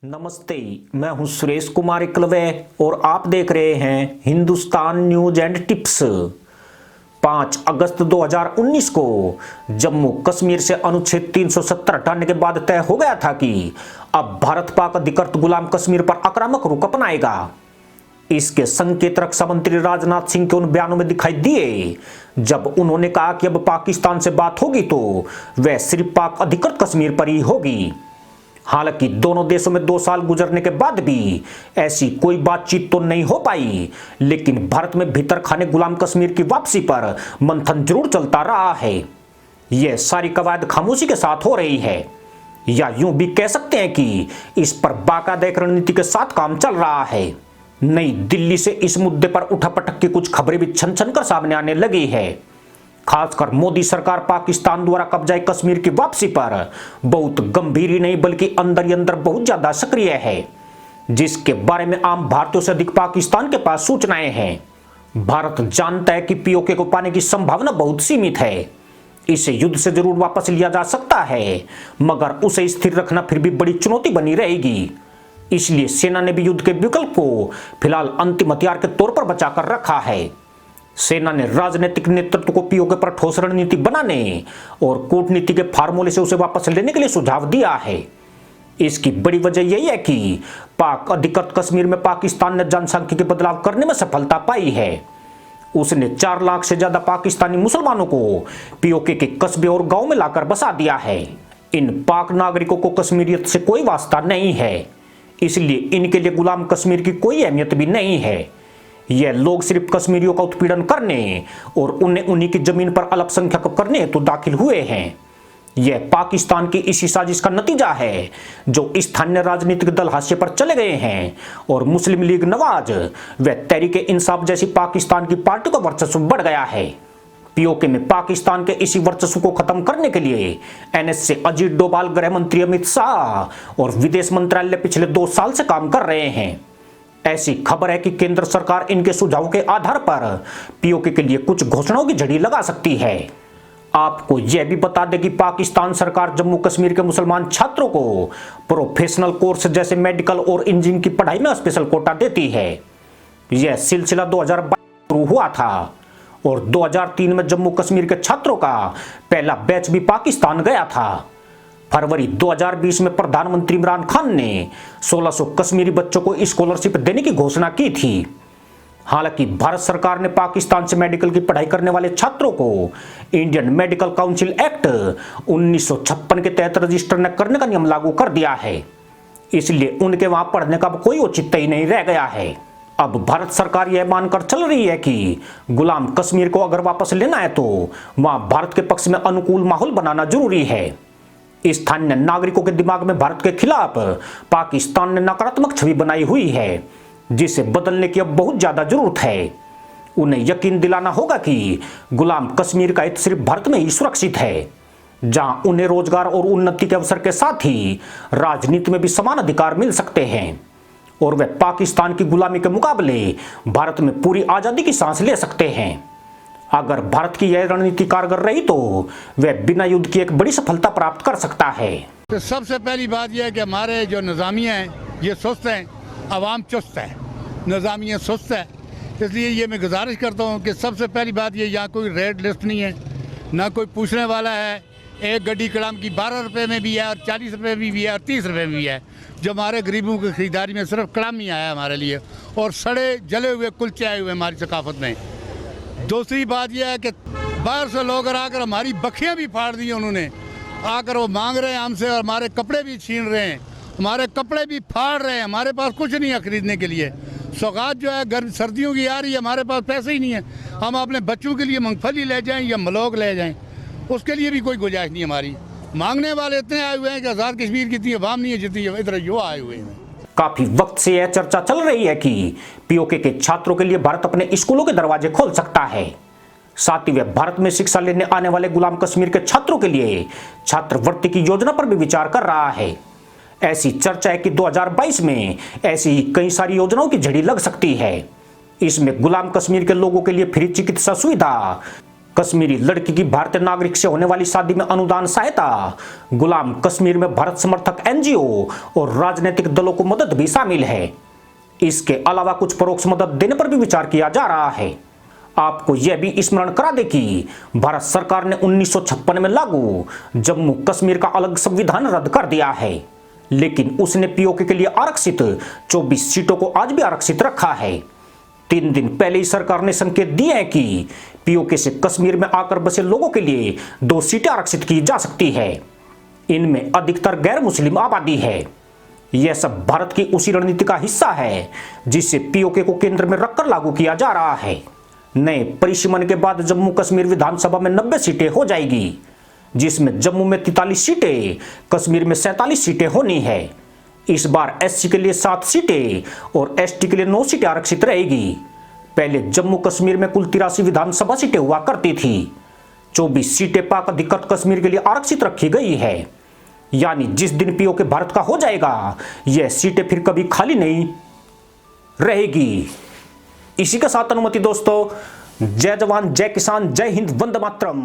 नमस्ते, मैं हूं सुरेश कुमार एकलवे और आप देख रहे हैं हिंदुस्तान न्यूज एंड टिप्स। 5 अगस्त 2019 को जम्मू कश्मीर से अनुच्छेद 370 हटाने के बाद तय हो गया था कि अब भारत पाक अधिकृत गुलाम कश्मीर पर आक्रामक रुख अपनाएगा। इसके संकेत रक्षा मंत्री राजनाथ सिंह के उन बयानों में दिखाई दिए जब उन्होंने कहा कि अब पाकिस्तान से बात होगी तो वह सिर्फ पाक अधिकृत कश्मीर पर ही होगी। हालांकि दोनों देशों में 2 साल गुजरने के बाद भी ऐसी कोई बातचीत तो नहीं हो पाई, लेकिन भारत में भीतर खाने गुलाम कश्मीर की वापसी पर मंथन जरूर चलता रहा है। यह सारी कवायद खामोशी के साथ हो रही है, या यूं भी कह सकते हैं कि इस पर बाकायदा एक रणनीति के साथ काम चल रहा है। नई दिल्ली से इस मुद्दे पर उठापटक की कुछ खबरें भी छन छन कर सामने आने लगी है। खासकर मोदी सरकार पाकिस्तान द्वारा कब्जा कश्मीर की वापसी पर बहुत गंभीर ही नहीं बल्कि अंदर ही अंदर बहुत ज्यादा सक्रिय है, जिसके बारे में आम भारतीयों से अधिक पाकिस्तान के पास सूचनाएं हैं। भारत जानता है कि पीओके को पाने की संभावना बहुत सीमित है। इसे युद्ध से जरूर वापस लिया जा सकता है, मगर उसे स्थिर रखना फिर भी बड़ी चुनौती बनी रहेगी। इसलिए सेना ने भी युद्ध के विकल्प को फिलहाल अंतिम हथियार के तौर पर बचाकर रखा है। सेना ने राजनीतिक नेतृत्व को पीओके पर ठोस रणनीति बनाने और कूटनीति के फार्मूले से उसे वापस लेने के लिए सुझाव दिया है। इसकी बड़ी वजह यही है कि पाक अधिकृत कश्मीर में पाकिस्तान ने जनसंख्या के बदलाव करने में सफलता पाई है। उसने 4 लाख से ज्यादा पाकिस्तानी मुसलमानों को पीओके के कस्बे और गांव में लाकर बसा दिया है। इन पाक नागरिकों को कश्मीरियत से कोई वास्ता नहीं है, इसलिए इनके लिए गुलाम कश्मीर की कोई अहमियत भी नहीं है। यह लोग सिर्फ कश्मीरियों का उत्पीड़न करने और उन्हें उन्हीं की जमीन पर अल्पसंख्यक करने तो दाखिल हुए हैं। यह पाकिस्तान की इसी साजिश का नतीजा है जो स्थानीय राजनीतिक दल हाशिए पर चले गए हैं और मुस्लिम लीग नवाज व तहरीक इंसाफ जैसी पाकिस्तान की पार्टी का वर्चस्व बढ़ गया है। पीओके में पाकिस्तान के इसी वर्चस्व को खत्म करने के लिए एनएस अजीत डोभाल, गृह मंत्री अमित शाह और विदेश मंत्रालय पिछले 2 साल से काम कर रहे हैं। ऐसी खबर है कि केंद्र सरकार इनके सुझावों के आधार पर पीओके के लिए कुछ घोषणाओं की झड़ी लगा सकती है। आपको यह भी बता दें कि पाकिस्तान सरकार जम्मू कश्मीर के मुसलमान छात्रों को प्रोफेशनल कोर्स जैसे मेडिकल और इंजीनियरिंग की पढ़ाई में स्पेशल कोटा देती है। यह सिलसिला 2022 शुरू हुआ था और 2003 में जम्मू कश्मीर के छात्रों का पहला बैच भी पाकिस्तान गया था। फरवरी 2020 में प्रधानमंत्री इमरान खान ने 1600 कश्मीरी बच्चों को स्कॉलरशिप देने की घोषणा की थी। हालांकि भारत सरकार ने पाकिस्तान से मेडिकल की पढ़ाई करने वाले छात्रों को इंडियन मेडिकल काउंसिल एक्ट 1956 के तहत रजिस्टर न करने का नियम लागू कर दिया है। इसलिए उनके वहां पढ़ने का कोई औचित्य ही नहीं रह गया है। अब भारत सरकार यह मानकर चल रही है कि गुलाम कश्मीर को अगर वापस लेना है तो वहां भारत के पक्ष में अनुकूल माहौल बनाना जरूरी है। स्थानीय नागरिकों के दिमाग में भारत के खिलाफ पाकिस्तान ने नकारात्मक छवि बनाई हुई है, जिसे बदलने की अब बहुत ज्यादा जरूरत है। उन्हें यकीन दिलाना होगा कि गुलाम कश्मीर का हित सिर्फ भारत में ही सुरक्षित है, जहां उन्हें रोजगार और उन्नति के अवसर के साथ ही राजनीति में भी समान अधिकार मिल सकते हैं और वे पाकिस्तान की गुलामी के मुकाबले भारत में पूरी आजादी की सांस ले सकते हैं। अगर भारत की यह रणनीति कारगर रही तो वह बिना युद्ध की एक बड़ी सफलता प्राप्त कर सकता है। तो सबसे पहली बात यह है कि हमारे जो निज़ामिया हैं ये सुस्त हैं, अवाम चुस्त है, निज़ामिया सुस्त है। इसलिए ये मैं गुजारिश करता हूँ कि सबसे पहली बात ये, यहाँ कोई रेट लिस्ट नहीं है, ना कोई पूछने वाला है। एक गड्डी कलाम की 12 रुपये में भी है और 40 रुपये में भी है और 30 रुपये में भी है। जो हमारे गरीबों की खरीदारी में सिर्फ कलाम ही आया हमारे लिए, और सड़े जले हुए कुलचे आए हुए हमारी सकाफत में। दूसरी बात यह है कि बाहर से लोग आकर हमारी बखियाँ भी फाड़ दी उन्होंने, आकर वो मांग रहे हैं हमसे और हमारे कपड़े भी छीन रहे हैं, हमारे कपड़े भी फाड़ रहे हैं। हमारे पास कुछ नहीं है खरीदने के लिए। सौगात जो है गर्म सर्दियों की आ रही है, हमारे पास पैसे ही नहीं है। हम अपने बच्चों के लिए मूंगफली ले जाएं या मलोग ले जाएं, उसके लिए भी कोई गुंजाइश नहीं हमारी। मांगने वाले इतने आए हुए हैं कि आज़ाद कश्मीर की इतनी अवाम नहीं है जितनी इधर जो आए हुए हैं। काफी वक्त से यह चर्चा चल रही है कि पीओके के छात्रों के लिए भारत अपने स्कूलों के दरवाजे खोल सकता है। साथ ही वह भारत में शिक्षा लेने आने वाले गुलाम कश्मीर के छात्रों के लिए छात्रवृत्ति की योजना पर भी विचार कर रहा है। ऐसी चर्चा है कि 2022 में ऐसी ही कई सारी योजनाओं की झड़ी लग सकती है। इसमें गुलाम कश्मीर के लोगों के लिए फ्री चिकित्सा सुविधा, कश्मीरी लड़की की भारतीय नागरिक से होने वाली शादी में अनुदान सहायता, गुलाम कश्मीर में भारत समर्थक एनजीओ और राजनीतिक दलों को मदद भी शामिल है। इसके अलावा कुछ परोक्ष मदद देने पर भी विचार किया जा रहा है। आपको यह भी स्मरण करा दे कि भारत सरकार ने 1956 में लागू जम्मू कश्मीर का अलग संविधान रद्द कर दिया है, लेकिन उसने पीओके के लिए आरक्षित 24 सीटों को आज भी आरक्षित रखा है। 3 दिन पहले ही सरकार ने संकेत दिए हैं कि पीओके से कश्मीर में आकर बसे लोगों के लिए 2 सीटें आरक्षित की जा सकती है। इनमें अधिकतर गैर मुस्लिम आबादी है। यह सब भारत की उसी रणनीति का हिस्सा है जिसे पीओके को केंद्र में रखकर लागू किया जा रहा है। नए परिसीमन के बाद जम्मू कश्मीर विधानसभा में 90 सीटें हो जाएगी, जिसमें जम्मू में 43 सीटें, कश्मीर में 47 सीटें होनी है। इस बार एससी के लिए 7 सीटें और एसटी के लिए 9 सीटें आरक्षित रहेगी। पहले जम्मू कश्मीर में कुल 83 विधानसभा सीटें हुआ करती थी। 24 सीटें पाक अधिकृत कश्मीर के लिए आरक्षित रखी गई है। यानी जिस दिन पीओके भारत का हो जाएगा, यह सीटें फिर कभी खाली नहीं रहेगी। इसी के साथ अनुमति दोस्तों, जय जवान जय किसान जय हिंद वंदे मातरम।